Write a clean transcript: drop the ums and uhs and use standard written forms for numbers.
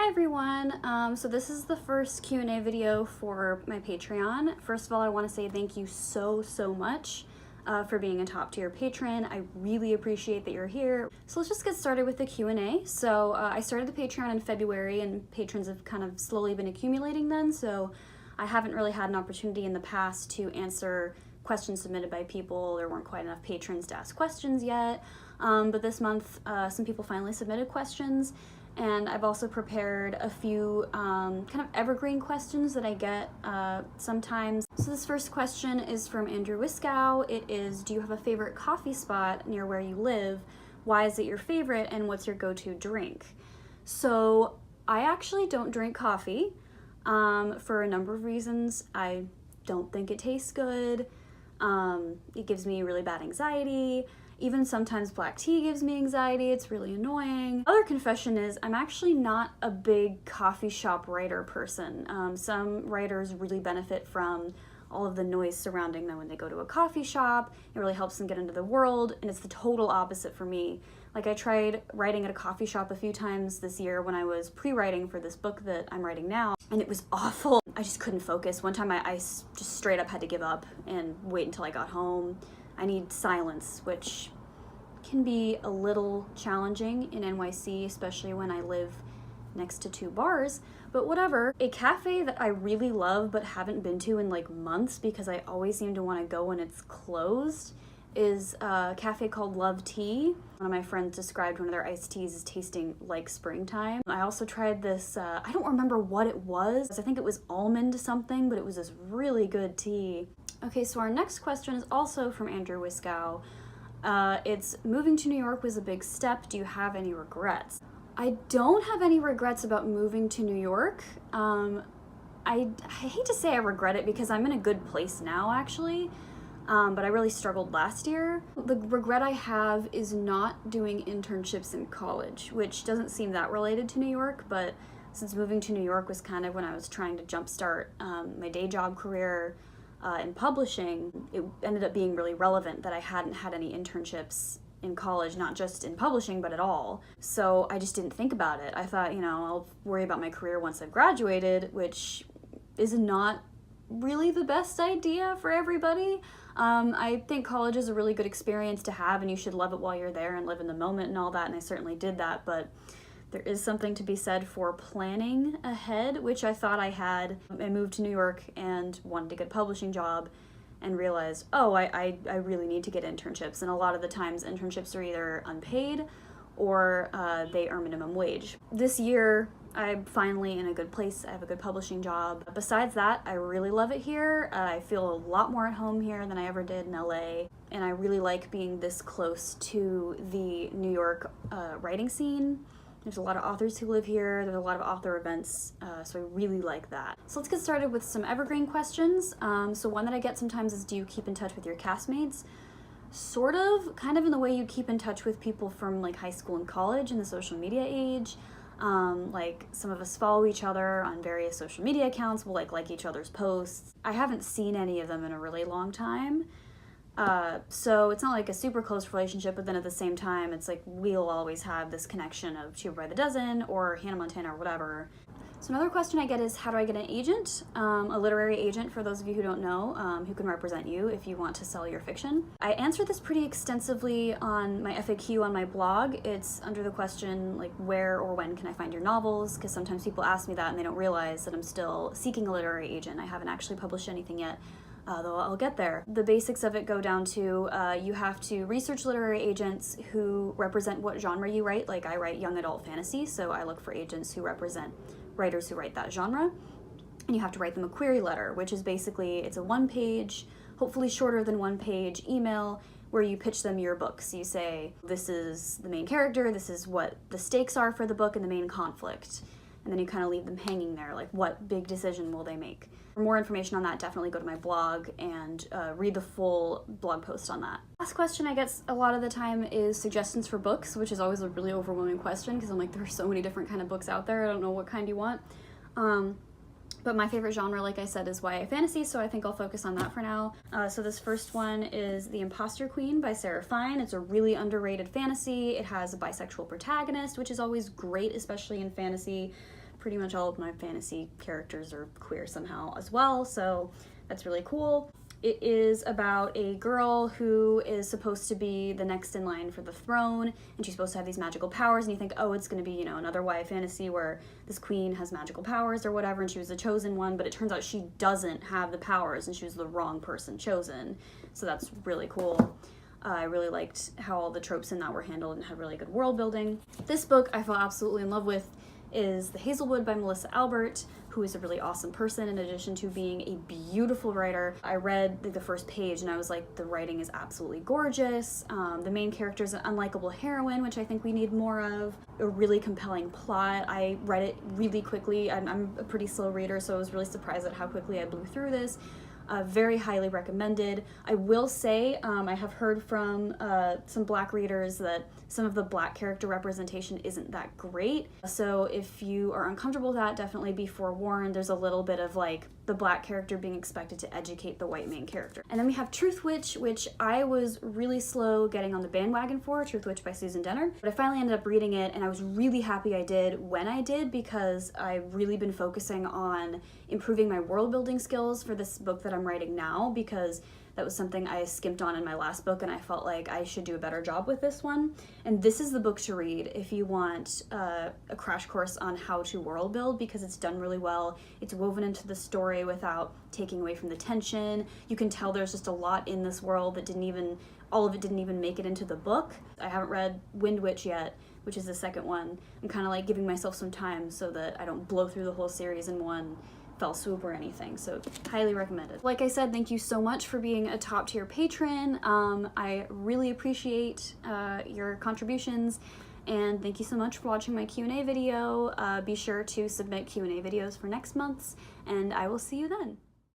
Hi everyone, so this is the first Q&A video for my Patreon. First of all, I want to say thank you so much for being a top tier patron. I really appreciate that you're here. So let's just get started with the Q&A. So I started the Patreon in February and patrons have kind of slowly been accumulating then, so I haven't really had an opportunity in the past to answer questions submitted by people. There weren't quite enough patrons to ask questions yet, but this month some people finally submitted questions. And I've also prepared a few kind of evergreen questions that I get sometimes. So this first question is from Andrew Wiskow. It is, do you have a favorite coffee spot near where you live? Why is it your favorite and what's your go-to drink? So I actually don't drink coffee for a number of reasons. I don't think it tastes good. It gives me really bad anxiety. Even sometimes black tea gives me anxiety. It's really annoying. Other confession is I'm actually not a big coffee shop writer person. Some writers really benefit from all of the noise surrounding them when they go to a coffee shop. It really helps them get into the world, and it's the total opposite for me. Like, I tried writing at a coffee shop a few times this year when I was pre-writing for this book that I'm writing now, and it was awful. I just couldn't focus. One time I just straight up had to give up and wait until I got home. I need silence, which can be a little challenging in NYC, especially when I live next to two bars, but whatever. A cafe that I really love but haven't been to in like months because I always seem to want to go when it's closed is a cafe called Love Tea. One of my friends described one of their iced teas as tasting like springtime. I also tried this, I don't remember what it was. I think it was almond something, but it was this really good tea. Okay, so our next question is also from Andrew Wiskow. It's, moving to New York was a big step. Do you have any regrets? I don't have any regrets about moving to New York. I hate to say I regret it because I'm in a good place now, actually. But I really struggled last year. The regret I have is not doing internships in college, which doesn't seem that related to New York, but since moving to New York was kind of when I was trying to jumpstart my day job career in publishing, it ended up being really relevant that I hadn't had any internships in college, not just in publishing, but at all. So I just didn't think about it. I thought, you know, I'll worry about my career once I've graduated, which is not really the best idea for everybody. I think college is a really good experience to have and you should love it while you're there and live in the moment and all that, and I certainly did that, but there is something to be said for planning ahead, which I thought I had. I moved to New York and wanted to get a publishing job and realized, oh, I really need to get internships, and a lot of the times internships are either unpaid or they earn minimum wage. This year, I'm finally in a good place. I have a good publishing job. Besides that, I really love it here. I feel a lot more at home here than I ever did in LA, and I really like being this close to the New York writing scene. There's a lot of authors who live here. There's a lot of author events, so I really like that. So let's get started with some evergreen questions. So one that I get sometimes is, do you keep in touch with your castmates? Sort of, kind of in the way you keep in touch with people from like high school and college in the social media age. Like some of us follow each other on various social media accounts, we'll like each other's posts. I haven't seen any of them in a really long time. So it's not like a super close relationship, but then at the same time, it's like we'll always have this connection of Cheaper by the Dozen or Hannah Montana or whatever. So another question I get is, how do I get an agent? A literary agent, for those of you who don't know, who can represent you if you want to sell your fiction. I answered this pretty extensively on my FAQ on my blog. It's under the question, like, where or when can I find your novels? Because sometimes people ask me that and they don't realize that I'm still seeking a literary agent. I haven't actually published anything yet. Though I'll get there. The basics of it go down to you have to research literary agents who represent what genre you write. Like, I write young adult fantasy, so I look for agents who represent writers who write that genre. And you have to write them a query letter, which is basically, it's a one-page, hopefully shorter than one-page email where you pitch them your books. You say, this is the main character, this is what the stakes are for the book and the main conflict. And then you kind of leave them hanging there, like, what big decision will they make? For more information on that, definitely go to my blog and read the full blog post on that. Last question I get a lot of the time is suggestions for books, which is always a really overwhelming question because I'm like, there are so many different kind of books out there, I don't know what kind you want. But my favorite genre, like I said, is YA fantasy, so I think I'll focus on that for now. So this first one is The Imposter Queen by Sarah Fine. It's a really underrated fantasy. It has a bisexual protagonist, which is always great, especially in fantasy. pretty much all of my fantasy characters are queer somehow as well, so that's really cool. It is about a girl who is supposed to be the next in line for the throne, and she's supposed to have these magical powers, and you think, oh, it's gonna be, you know, another YA fantasy where this queen has magical powers or whatever, and she was the chosen one, but it turns out she doesn't have the powers, and she was the wrong person chosen. So that's really cool. I really liked how all the tropes in that were handled and had really good world building. This book I fell absolutely in love with is The Hazelwood by Melissa Albert, who is a really awesome person in addition to being a beautiful writer. I read the first page and I was like, the writing is absolutely gorgeous. The main character is an unlikable heroine, which I think we need more of. A really compelling plot. I read it really quickly. I'm a pretty slow reader, so I was really surprised at how quickly I blew through this. Very highly recommended. I will say, I have heard from some Black readers that some of the Black character representation isn't that great. So if you are uncomfortable with that, definitely be forewarned. There's a little bit of like the Black character being expected to educate the white main character. And then we have Truthwitch, which I was really slow getting on the bandwagon for, Truthwitch by Susan Denner. But I finally ended up reading it, and I was really happy I did when I did, because I've really been focusing on improving my world building skills for this book that I'm writing now, because that was something I skimped on in my last book, and I felt like I should do a better job with this one. And this is the book to read if you want a crash course on how to world build, because it's done really well. It's woven into the story without taking away from the tension. You can tell there's just a lot in this world that all of it didn't even make it into the book. I haven't read Wind Witch yet, which is the second one. I'm kind of like giving myself some time so that I don't blow through the whole series in one fell swoop or anything, so highly recommended. Like I said, thank you so much for being a top tier patron. I really appreciate your contributions, and thank you so much for watching my Q&A video. Be sure to submit Q&A videos for next month's, and I will see you then.